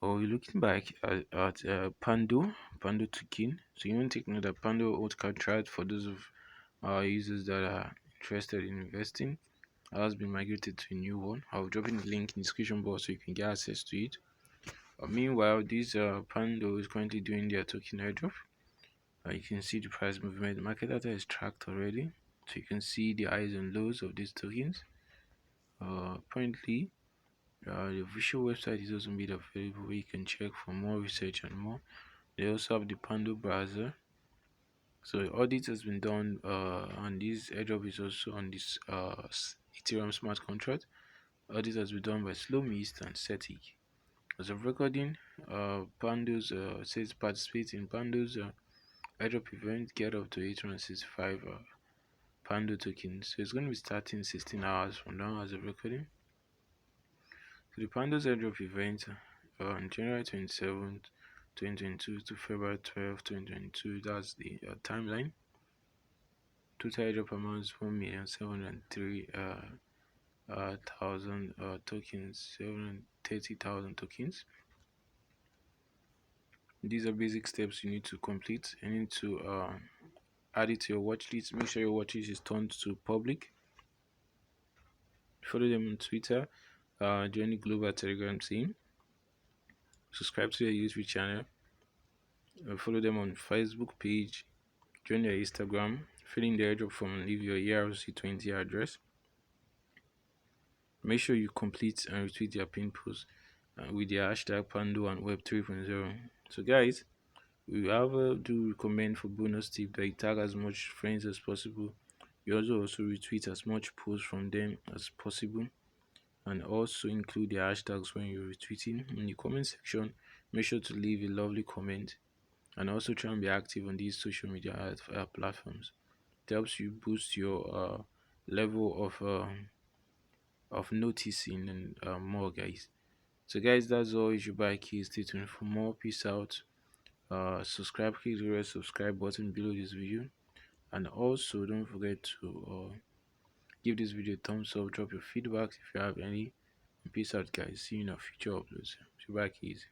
or we're looking back at Pando token. So you want to take note that Pando old contract for those of our users that are interested in investing has been migrated to a new one. I'll drop in the link in the description box so you can get access to it. Meanwhile, this Pando is currently doing their token airdrop. You can see the price movement. The market data is tracked already, so you can see the highs and lows of these tokens. Currently, the official website is also made available where you can check for more research and more. They also have the Pando browser. So audit has been done and this airdrop is also on this Ethereum smart contract. Audit has been done by Slow Mist and Cetic. As of recording, Pando's says participate in Pando's airdrop event, get up to 865 Pando tokens. So it's going to be starting 16 hours from now as of recording. So the Pando's airdrop event on January 27th, 2022 to February 12th, 2022. That's the timeline. Total airdrop amounts 1,703,000 tokens, 730,000 tokens. These are basic steps you need to complete. You need to add it to your watch list. Make sure your watch list is turned to public. Follow them on Twitter. Join the global Telegram team. Subscribe to their YouTube channel. Follow them on Facebook page. Join their Instagram. Fill in the airdrop form and leave your ERC20 address. Make sure you complete and retweet their pin post with their hashtag Pando and Web 3.0. So guys, we do recommend for bonus tip that you tag as much friends as possible. You also retweet as much posts from them as possible, and also include their hashtags when you're retweeting. In the comment section, make sure to leave a lovely comment, and also try and be active on these social media platforms. It helps you boost your level of noticing and more, guys. So guys, that's all. You should buy keys. Stay tuned for more. Peace out. Subscribe, click the red subscribe button below this video, and also don't forget to give this video a thumbs up, drop your feedback if you have any. And peace out, guys. See you in our future uploads. Goodbye, keys.